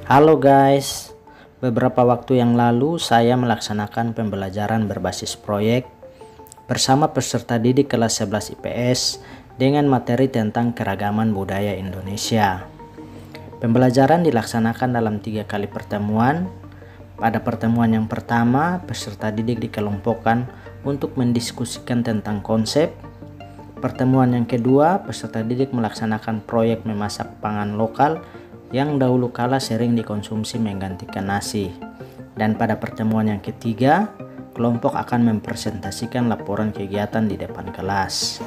Halo guys, beberapa waktu yang lalu saya melaksanakan pembelajaran berbasis proyek bersama peserta didik kelas 11 IPS dengan materi tentang keragaman budaya Indonesia. Pembelajaran dilaksanakan dalam 3 kali pertemuan. Pada pertemuan yang pertama, peserta didik dikelompokkan untuk mendiskusikan tentang konsep. Pertemuan yang kedua, peserta didik melaksanakan proyek memasak pangan lokal yang dahulu kala sering dikonsumsi menggantikan nasi. Dan pada pertemuan yang ketiga, kelompok akan mempresentasikan laporan kegiatan di depan kelas.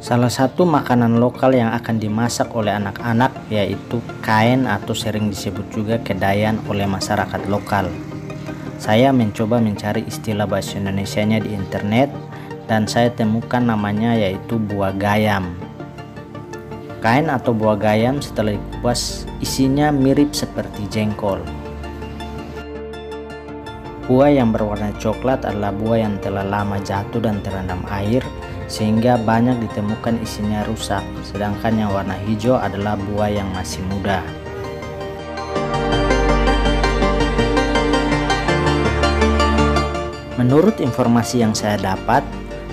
Salah satu makanan lokal yang akan dimasak oleh anak-anak yaitu kain atau sering disebut juga kedayan oleh masyarakat lokal. Saya mencoba mencari istilah bahasa Indonesianya di internet dan saya temukan namanya yaitu buah gayam. Kain atau buah gayam setelah dikupas isinya mirip seperti jengkol. Buah yang berwarna coklat adalah buah yang telah lama jatuh dan terendam air sehingga banyak ditemukan isinya rusak, sedangkan yang warna hijau adalah buah yang masih muda. Menurut informasi yang saya dapat,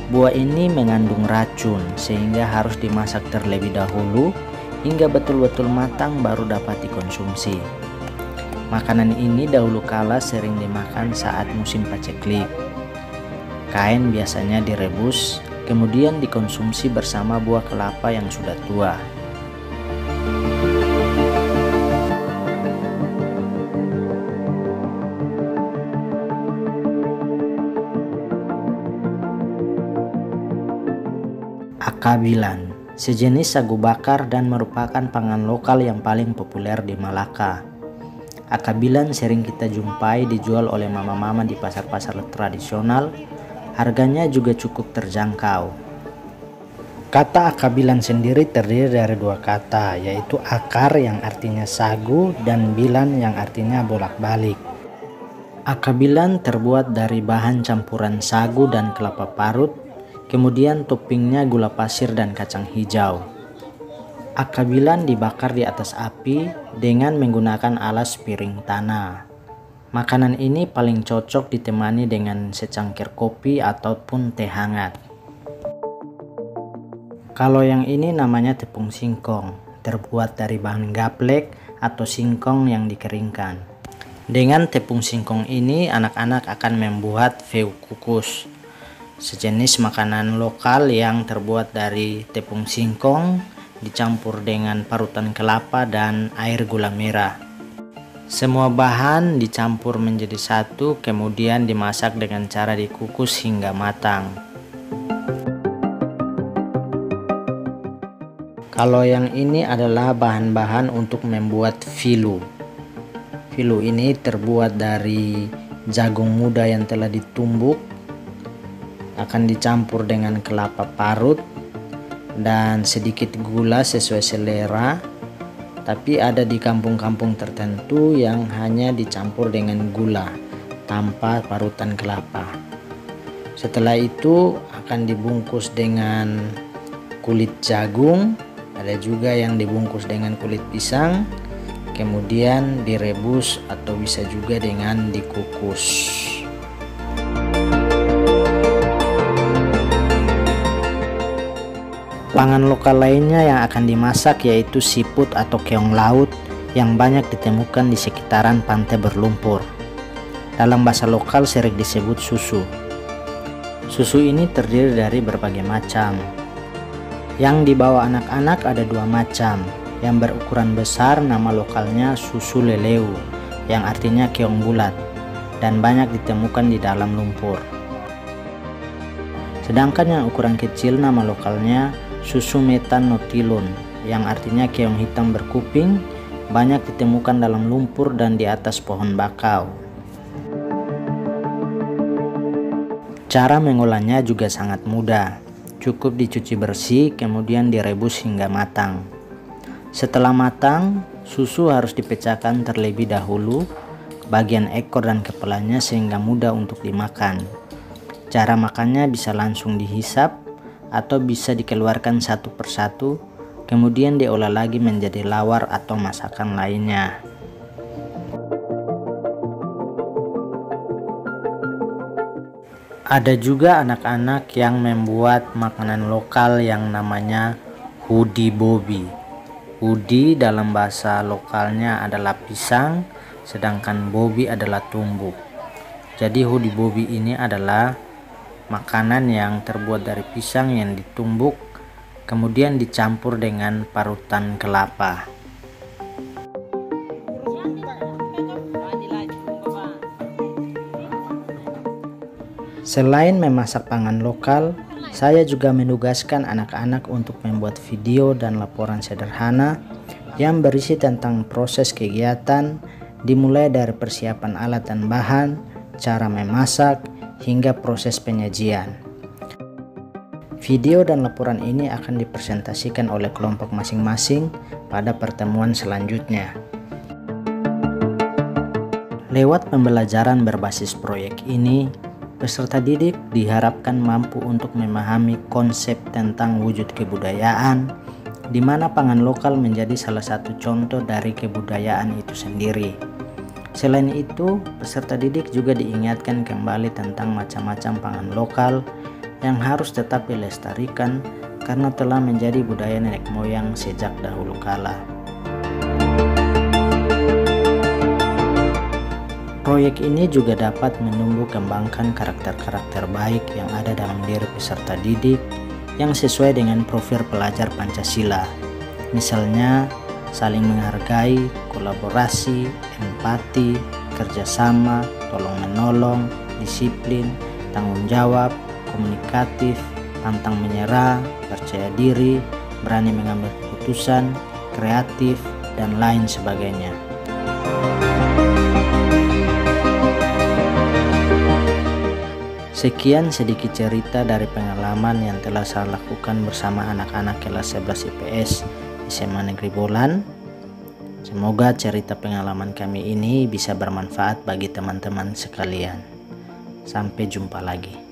buah ini mengandung racun sehingga harus dimasak terlebih dahulu hingga betul-betul matang baru dapat dikonsumsi. Makanan ini dahulu kala sering dimakan saat musim paceklik. Kain biasanya direbus, kemudian dikonsumsi bersama buah kelapa yang sudah tua. Akabilan, sejenis sagu bakar dan merupakan pangan lokal yang paling populer di Malaka. Akabilan sering kita jumpai dijual oleh mama-mama di pasar-pasar tradisional. Harganya juga cukup terjangkau. Kata akabilan sendiri terdiri dari 2 kata, yaitu akar yang artinya sagu dan bilan yang artinya bolak-balik. Akabilan terbuat dari bahan campuran sagu dan kelapa parut. Kemudian toppingnya gula pasir dan kacang hijau. Akabilan dibakar di atas api dengan menggunakan alas piring tanah. Makanan ini paling cocok ditemani dengan secangkir kopi ataupun teh hangat. Kalau yang ini namanya tepung singkong, terbuat dari bahan gaplek atau singkong yang dikeringkan. Dengan tepung singkong ini anak-anak akan membuat feu kukus, sejenis makanan lokal yang terbuat dari tepung singkong dicampur dengan parutan kelapa dan air gula merah. Semua bahan dicampur menjadi satu, kemudian dimasak dengan cara dikukus hingga matang. Kalau yang ini adalah bahan-bahan untuk membuat filu. Filu ini terbuat dari jagung muda yang telah ditumbuk, akan dicampur dengan kelapa parut dan sedikit gula sesuai selera. Tapi ada di kampung-kampung tertentu yang hanya dicampur dengan gula tanpa parutan kelapa. Setelah itu akan dibungkus dengan kulit jagung, ada juga yang dibungkus dengan kulit pisang, kemudian direbus atau bisa juga dengan dikukus. Pangan lokal lainnya yang akan dimasak yaitu siput atau keong laut yang banyak ditemukan di sekitaran pantai berlumpur. Dalam bahasa lokal sering disebut susu. Susu ini terdiri dari berbagai macam. Yang dibawa anak-anak ada 2 macam. Yang berukuran besar nama lokalnya susu leleu, yang artinya keong bulat, dan banyak ditemukan di dalam lumpur. Sedangkan yang ukuran kecil nama lokalnya susu metan notilon, yang artinya keong hitam berkuping, banyak ditemukan dalam lumpur dan di atas pohon bakau. Cara mengolahnya juga sangat mudah. Cukup dicuci bersih, kemudian direbus hingga matang. Setelah matang, susu harus dipecahkan terlebih dahulu, bagian ekor dan kepalanya sehingga mudah untuk dimakan. Cara makannya bisa langsung dihisap atau bisa dikeluarkan satu persatu, kemudian diolah lagi menjadi lawar atau masakan lainnya. Ada juga anak-anak yang membuat makanan lokal yang namanya hudi bobi. Hudi dalam bahasa lokalnya adalah pisang, sedangkan bobi adalah tumbuk. Jadi hudi bobi ini adalah makanan yang terbuat dari pisang yang ditumbuk, kemudian dicampur dengan parutan kelapa. Selain memasak pangan lokal, saya juga menugaskan anak-anak untuk membuat video dan laporan sederhana yang berisi tentang proses kegiatan, dimulai dari persiapan alat dan bahan, cara memasak, hingga proses penyajian. Video dan laporan ini akan dipresentasikan oleh kelompok masing-masing pada pertemuan selanjutnya. Lewat pembelajaran berbasis proyek ini, peserta didik diharapkan mampu untuk memahami konsep tentang wujud kebudayaan, di mana pangan lokal menjadi salah satu contoh dari kebudayaan itu sendiri. Selain itu, peserta didik juga diingatkan kembali tentang macam-macam pangan lokal yang harus tetap dilestarikan karena telah menjadi budaya nenek moyang sejak dahulu kala. Proyek ini juga dapat menumbuh kembangkan karakter-karakter baik yang ada dalam diri peserta didik yang sesuai dengan profil pelajar Pancasila. Misalnya, saling menghargai, kolaborasi, empati, kerjasama, tolong-menolong, disiplin, tanggung jawab, komunikatif, pantang menyerah, percaya diri, berani mengambil keputusan, kreatif, dan lain sebagainya. Sekian sedikit cerita dari pengalaman yang telah saya lakukan bersama anak-anak kelas 11 IPS SMA Negeri Bolan. Semoga cerita pengalaman kami ini bisa bermanfaat bagi teman-teman sekalian. Sampai jumpa lagi.